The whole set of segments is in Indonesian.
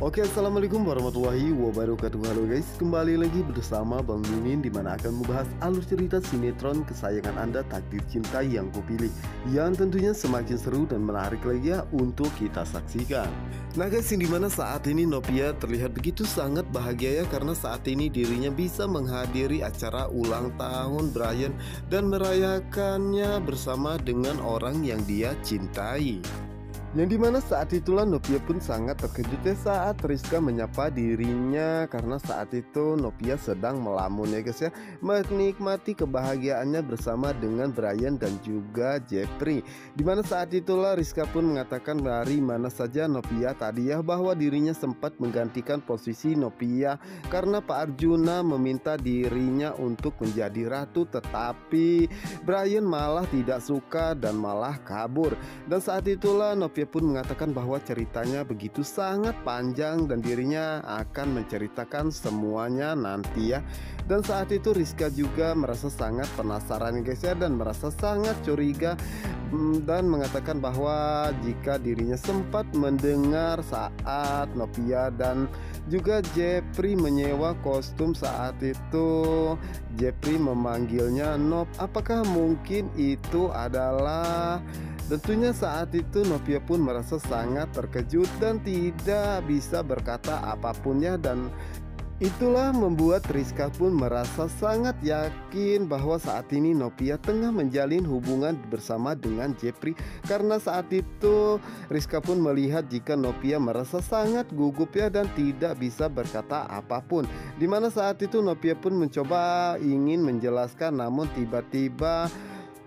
Oke, assalamualaikum warahmatullahi wabarakatuh. Halo guys, kembali lagi bersama Bang Mimin, dimana akan membahas alur cerita sinetron kesayangan Anda, Takdir Cinta Yang Kupilih, yang tentunya semakin seru dan menarik lagi ya untuk kita saksikan. Nah guys, yang dimana saat ini Novia terlihat begitu sangat bahagia ya, karena saat ini dirinya bisa menghadiri acara ulang tahun Brian dan merayakannya bersama dengan orang yang dia cintai. Yang dimana saat itulah Novia pun sangat terkejut ya saat Rizka menyapa dirinya, karena saat itu Novia sedang melamun ya guys ya, menikmati kebahagiaannya bersama dengan Brian dan juga Jeffrey. Dimana saat itulah Rizka pun mengatakan dari mana saja Novia tadi ya, bahwa dirinya sempat menggantikan posisi Novia karena Pak Arjuna meminta dirinya untuk menjadi ratu, tetapi Brian malah tidak suka dan malah kabur. Dan saat itulah Novia pun mengatakan bahwa ceritanya begitu sangat panjang dan dirinya akan menceritakan semuanya nanti ya. Dan saat itu Rizka juga merasa sangat penasaran guys ya, dan merasa sangat curiga dan mengatakan bahwa jika dirinya sempat mendengar saat Novia dan juga Jeffrey menyewa kostum, saat itu Jeffrey memanggilnya Nov. Apakah mungkin itu adalah... Tentunya saat itu Novia pun merasa sangat terkejut dan tidak bisa berkata apapun ya, dan itulah membuat Rizka pun merasa sangat yakin bahwa saat ini Novia tengah menjalin hubungan bersama dengan Jeffrey. Karena saat itu Rizka pun melihat jika Novia merasa sangat gugup ya dan tidak bisa berkata apapun. Dimana saat itu Novia pun mencoba ingin menjelaskan, namun tiba-tiba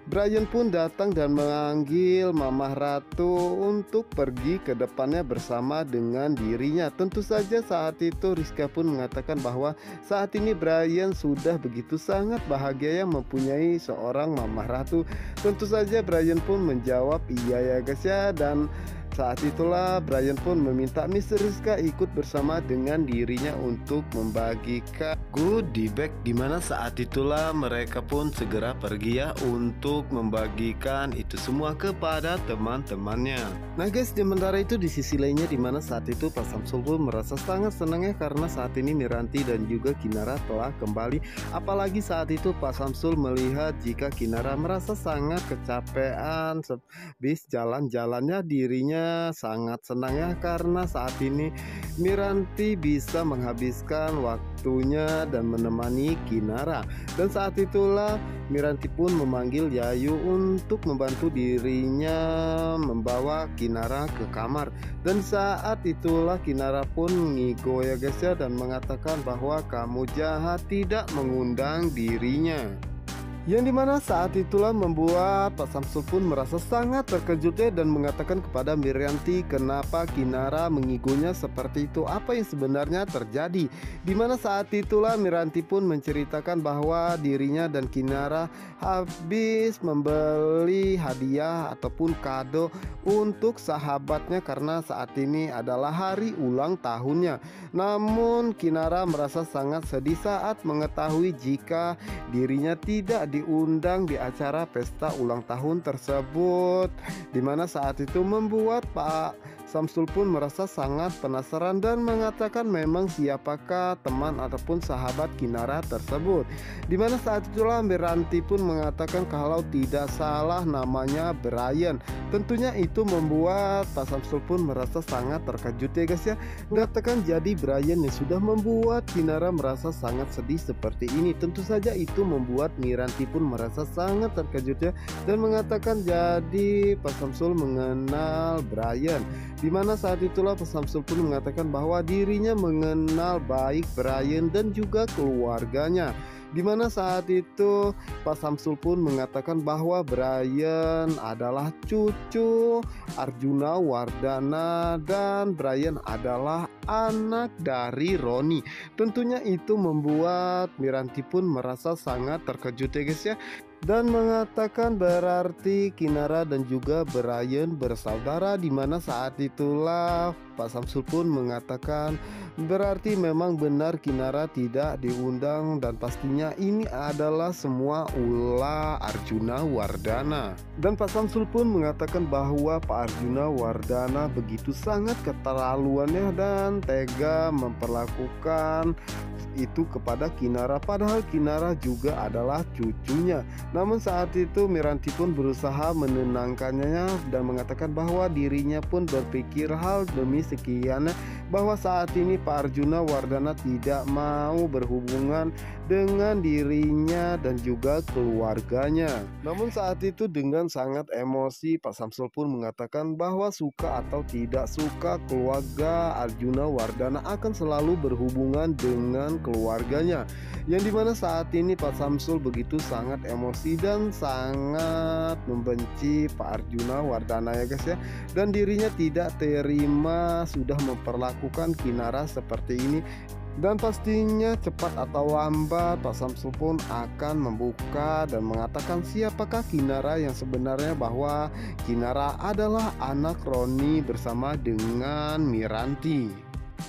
Brian pun datang dan memanggil Mamah Ratu untuk pergi ke depannya bersama dengan dirinya. Tentu saja saat itu Rizka pun mengatakan bahwa saat ini Brian sudah begitu sangat bahagia yang mempunyai seorang Mamah Ratu. Tentu saja Brian pun menjawab iya ya guys ya, dan saat itulah Brian pun meminta Miss Rizka ikut bersama dengan dirinya untuk membagikan goodie bag. Dimana saat itulah mereka pun segera pergi ya untuk membagikan itu semua kepada teman-temannya. Nah guys, sementara itu di sisi lainnya, dimana saat itu Pak Samsul pun merasa sangat senang ya, karena saat ini Miranti dan juga Kinara telah kembali. Apalagi saat itu Pak Samsul melihat jika Kinara merasa sangat kecapean habis jalan-jalannya, dirinya sangat senang ya, karena saat ini Miranti bisa menghabiskan waktunya dan menemani Kinara. Dan saat itulah Miranti pun memanggil Yayu untuk membantu dirinya membawa Kinara ke kamar. Dan saat itulah Kinara pun ngigo ya guys ya, dan mengatakan bahwa kamu jahat tidak mengundang dirinya. Yang dimana saat itulah membuat Pak Samsul pun merasa sangat terkejut ya, dan mengatakan kepada Miranti kenapa Kinara mengigonya seperti itu, apa yang sebenarnya terjadi. Dimana saat itulah Miranti pun menceritakan bahwa dirinya dan Kinara habis membeli hadiah ataupun kado untuk sahabatnya karena saat ini adalah hari ulang tahunnya. Namun Kinara merasa sangat sedih saat mengetahui jika dirinya tidak diundang di acara pesta ulang tahun tersebut. Dimana saat itu membuat Pak Samsul pun merasa sangat penasaran dan mengatakan memang siapakah teman ataupun sahabat Kinara tersebut. Dimana saat itulah Miranti pun mengatakan kalau tidak salah namanya Brian. Tentunya itu membuat Pak Samsul pun merasa sangat terkejut ya guys ya. Dikatakan jadi Brian yang sudah membuat Kinara merasa sangat sedih seperti ini. Tentu saja itu membuat Miranti pun merasa sangat terkejut ya, dan mengatakan jadi Pak Samsul mengenal Brian. Dimana saat itulah Pak Samsul pun mengatakan bahwa dirinya mengenal baik Brian dan juga keluarganya. Dimana saat itu Pak Samsul pun mengatakan bahwa Brian adalah cucu Arjuna Wardana dan Brian adalah anak dari Roni. Tentunya itu membuat Miranti pun merasa sangat terkejut ya guys ya. dan mengatakan berarti Kinara dan juga Brian bersaudara, di mana saat itulah Pak Samsul pun mengatakan berarti memang benar Kinara tidak diundang dan pastinya ini adalah semua ulah Arjuna Wardana. Dan Pak Samsul pun mengatakan bahwa Pak Arjuna Wardana begitu sangat keterlaluannya dan tega memperlakukan itu kepada Kinara, padahal Kinara juga adalah cucunya. Namun saat itu Miranti pun berusaha menenangkannya dan mengatakan bahwa dirinya pun berpikir hal demi sekian, bahwa saat ini Pak Arjuna Wardana tidak mau berhubungan dengan dirinya dan juga keluarganya. Namun saat itu dengan sangat emosi Pak Samsul pun mengatakan bahwa suka atau tidak suka keluarga Arjuna Wardana akan selalu berhubungan dengan keluarganya, yang dimana saat ini Pak Samsul begitu sangat emosi dan sangat membenci Pak Arjuna Wardana ya guys ya, dan dirinya tidak terima sudah memperlakukan Kinara seperti ini. Dan pastinya cepat atau lambat Pak Samsul pun akan membuka dan mengatakan siapakah Kinara yang sebenarnya, bahwa Kinara adalah anak Roni bersama dengan Miranti.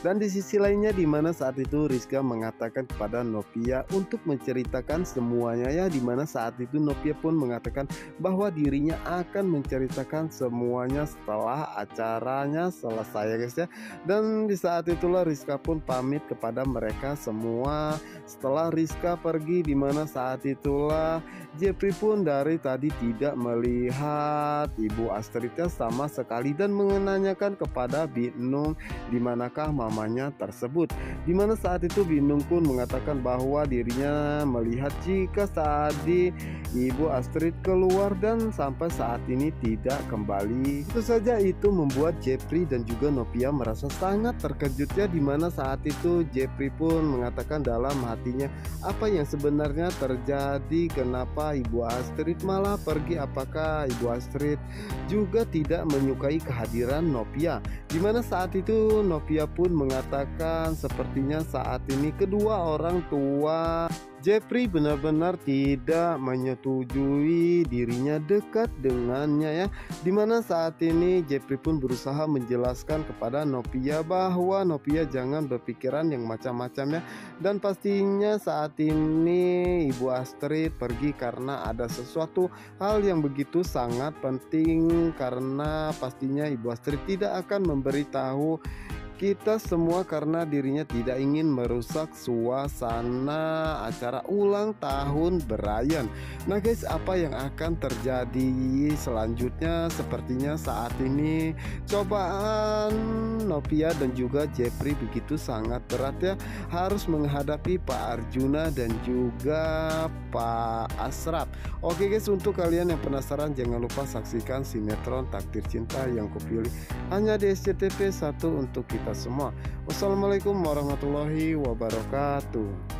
Dan di sisi lainnya di mana saat itu Rizka mengatakan kepada Novia untuk menceritakan semuanya ya, di mana saat itu Novia pun mengatakan bahwa dirinya akan menceritakan semuanya setelah acaranya selesai ya guys ya. Dan di saat itulah Rizka pun pamit kepada mereka semua. Setelah Rizka pergi, di mana saat itulah Jeffrey pun dari tadi tidak melihat Ibu Astridnya sama sekali dan menanyakan kepada Binung di manakah mamanya tersebut, di mana saat itu Binung pun mengatakan bahwa dirinya melihat jika tadi Ibu Astrid keluar dan sampai saat ini tidak kembali. Itu saja itu membuat Jeffrey dan juga Novia merasa sangat terkejut ya, di mana saat itu Jeffrey pun mengatakan dalam hatinya apa yang sebenarnya terjadi, kenapa Ibu Astrid malah pergi, apakah Ibu Astrid juga tidak menyukai kehadiran Novia, di mana saat itu Novia pun mengatakan sepertinya saat ini kedua orang tua Jeffrey benar-benar tidak menyetujui dirinya dekat dengannya ya, dimana saat ini Jeffrey pun berusaha menjelaskan kepada Novia bahwa Novia jangan berpikiran yang macam-macam ya, dan pastinya saat ini Ibu Astrid pergi karena ada sesuatu hal yang begitu sangat penting, karena pastinya Ibu Astrid tidak akan memberitahu kita semua karena dirinya tidak ingin merusak suasana acara ulang tahun Brian. Nah guys, apa yang akan terjadi selanjutnya? Sepertinya saat ini cobaan Novia dan juga Jeffrey begitu sangat berat ya, harus menghadapi Pak Arjuna dan juga Pak Asraf. Oke guys, untuk kalian yang penasaran jangan lupa saksikan sinetron Takdir Cinta Yang Kupilih hanya di SCTV 1 untuk kita semua. Wassalamualaikum warahmatullahi wabarakatuh.